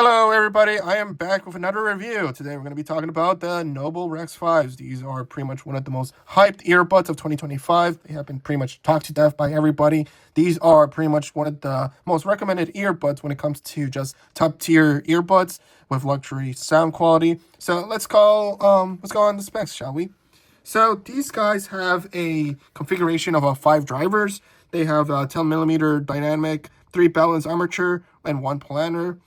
Hello everybody, I am back with another review. Today we're going to be talking about the Noble rex5s. These are pretty much one of the most hyped earbuds of 2025. They have been pretty much talked to death by everybody. These are pretty much one of the most recommended earbuds when it comes to just top tier earbuds with luxury sound quality. So let's go on the specs, shall we? So these guys have a configuration of 5 drivers. They have a 10mm dynamic, 3 balance armature, and 1 planar.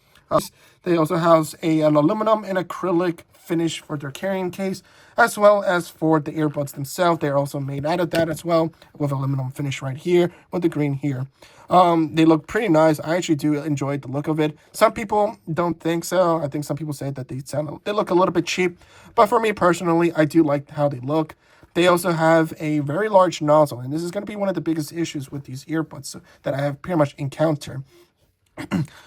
They also have an aluminum and acrylic finish for their carrying case, as well as for the earbuds themselves. They're also made out of that as well, with aluminum finish right here, with the green here. They look pretty nice. I actually do enjoy the look of it. Some people don't think so. I think some people say that they look a little bit cheap, but for me personally, I do like how they look. They also have a very large nozzle, and this is going to be one of the biggest issues with these earbuds that I have pretty much encountered.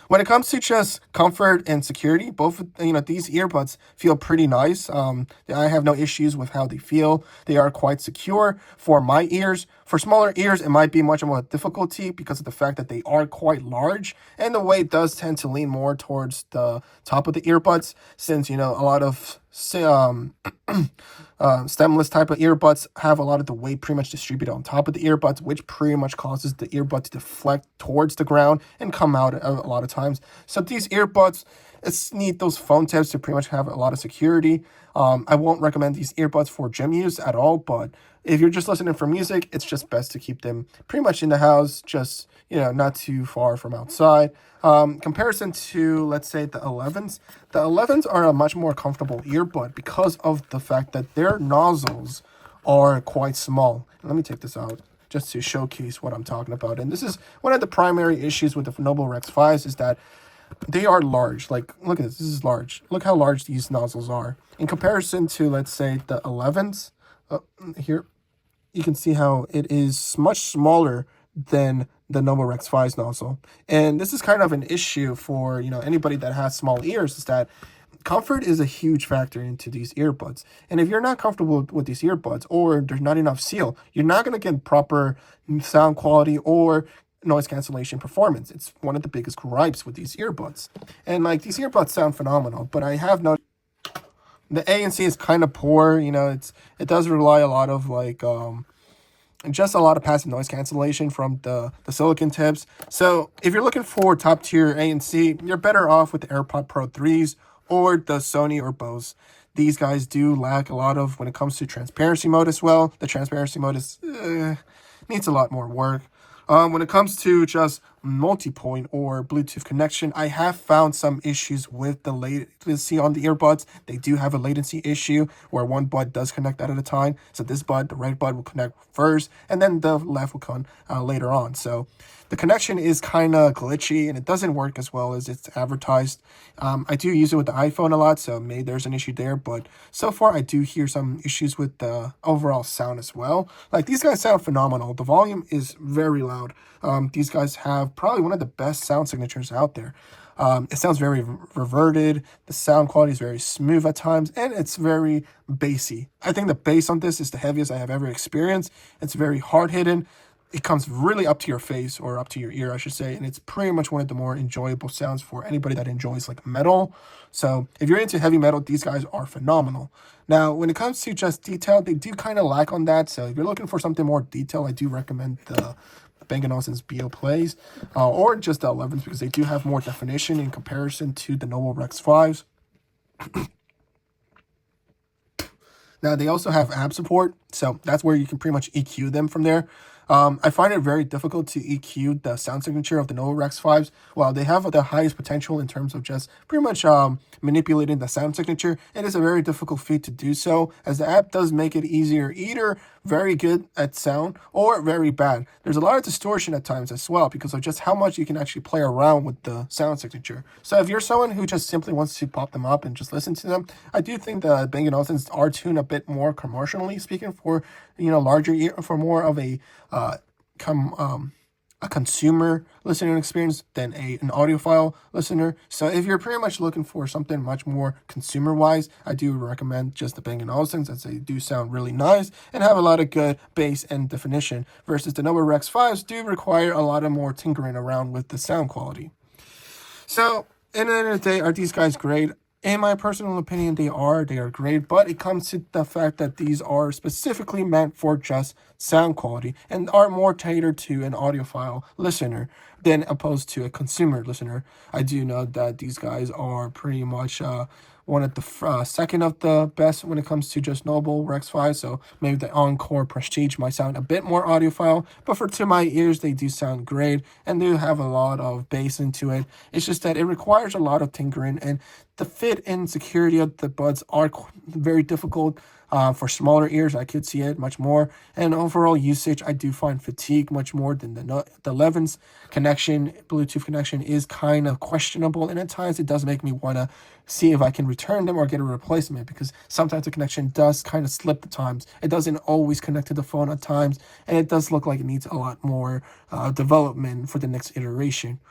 When it comes to just comfort and security, both these earbuds feel pretty nice. I have no issues with how they feel. They are quite secure for my ears. For smaller ears, it might be much more difficulty because of the fact that they are quite large, and the weight does tend to lean more towards the top of the earbuds, since a lot of stemless type of earbuds have a lot of the weight pretty much distributed on top of the earbuds, which pretty much causes the earbud to deflect towards the ground and come out a lot of times. So these earbuds, need those phone tips to pretty much have a lot of security. I won't recommend these earbuds for gym use at all, but if you're just listening for music, it's just best to keep them pretty much in the house, just not too far from outside. Comparison to, let's say, the 11s. The 11s are a much more comfortable earbud because of the fact that their nozzles are quite small. Let me take this out just to showcase what I'm talking about. And this is one of the primary issues with the Noble rex5s, is that they are large. Like, look at this. This is large. Look how large these nozzles are. In comparison to, let's say, the 11s, here, you can see how it is much smaller than the Noble rex5's nozzle. And this is kind of an issue for, anybody that has small ears, is that comfort is a huge factor into these earbuds. And if you're not comfortable with these earbuds, or there's not enough seal, you're not going to get proper sound quality or noise cancellation performance. It's one of the biggest gripes with these earbuds. And these earbuds sound phenomenal, but I have noticed the ANC is kind of poor. It does rely a lot of just a lot of passive noise cancellation from the silicon tips. So if you're looking for top tier ANC, you're better off with the AirPod Pro 3s or the Sony or Bose. These guys do lack a lot of when it comes to transparency mode as well. The transparency mode is needs a lot more work. When it comes to just multi-point or Bluetooth connection, I have found some issues with the latency on the earbuds. They do have a latency issue where one bud does connect at a time. So this bud, the right bud, will connect first, and then the left will come later on. So the connection is kind of glitchy, and it doesn't work as well as it's advertised. I do use it with the iPhone a lot, so maybe there's an issue there. But so far, I do hear some issues with the overall sound as well. These guys sound phenomenal. The volume is very loud. These guys have probably one of the best sound signatures out there. It sounds very reverted. The sound quality is very smooth at times, and it's very bassy. I think the bass on this is the heaviest I have ever experienced. It's very hard-hitting. It comes really up to your face, or up to your ear, I should say, and it's pretty much one of the more enjoyable sounds for anybody that enjoys metal. So if you're into heavy metal, these guys are phenomenal. Now, when it comes to just detail, they do kind of lack on that. So if you're looking for something more detailed, I do recommend the Bang & Olufsen's BO Plays, or just the 11s, because they do have more definition in comparison to the Noble rex5s. Now, they also have amp support, so that's where you can pretty much EQ them from there. I find it very difficult to EQ the sound signature of the Noble rex5s. While they have the highest potential in terms of just pretty much manipulating the sound signature, it is a very difficult feat to do so, as the app does make it easier, either very good at sound or very bad. There's a lot of distortion at times as well because of just how much you can actually play around with the sound signature. So if you're someone who just simply wants to pop them up and just listen to them, I do think the Bang & Olufsen's are tuned a bit more commercially speaking for larger for more of a consumer listening experience than an audiophile listener. So if you're pretty much looking for something much more consumer-wise, I do recommend just the Bang & Olufsen's, as they do sound really nice and have a lot of good bass and definition, versus the Noble rex5s do require a lot of more tinkering around with the sound quality. So At the end of the day, are these guys great? In my personal opinion, they are great, but it comes to the fact that these are specifically meant for just sound quality and are more tailored to an audiophile listener than opposed to a consumer listener. I do know that these guys are pretty much one of the second of the best when it comes to just Noble rex5, so maybe the Encore Prestige might sound a bit more audiophile, but for to my ears they do sound great and they have a lot of bass into it. It's just that it requires a lot of tinkering, and the fit and security of the buds are very difficult. For smaller ears, I could see it much more. And overall usage, I do find fatigue much more than the 11's connection. Bluetooth connection is kind of questionable, and at times it does make me want to see if I can return them or get a replacement, because sometimes the connection does kind of slip at times. It doesn't always connect to the phone at times, and it does look like it needs a lot more development for the next iteration.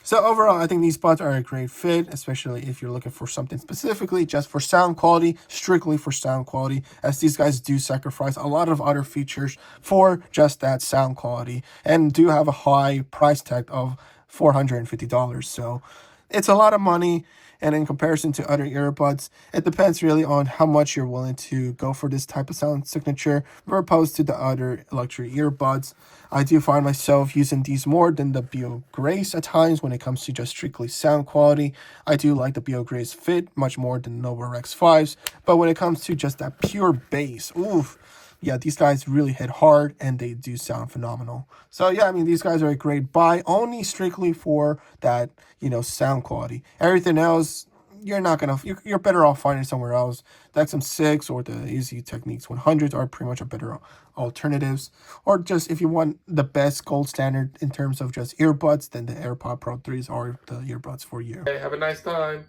So overall, I think these buds are a great fit, especially if you're looking for something specifically just for sound quality, strictly for sound quality, as these guys do sacrifice a lot of other features for just that sound quality and do have a high price tag of $450. So it's a lot of money. And in comparison to other earbuds, it depends really on how much you're willing to go for this type of sound signature, as opposed to the other luxury earbuds. I do find myself using these more than the Bio Grace at times when it comes to just strictly sound quality. I do like the Bio Grace fit much more than Noble rex5s, but when it comes to just that pure bass, oof. Yeah, these guys really hit hard and they do sound phenomenal. So yeah, I mean, these guys are a great buy only strictly for that, sound quality. Everything else, you're not gonna, you're better off finding somewhere else. The XM6 or the Easy Techniques 100s are pretty much a better alternatives. Or just if you want the best gold standard in terms of just earbuds, then the AirPod Pro 3s are the earbuds for you. Hey, have a nice time.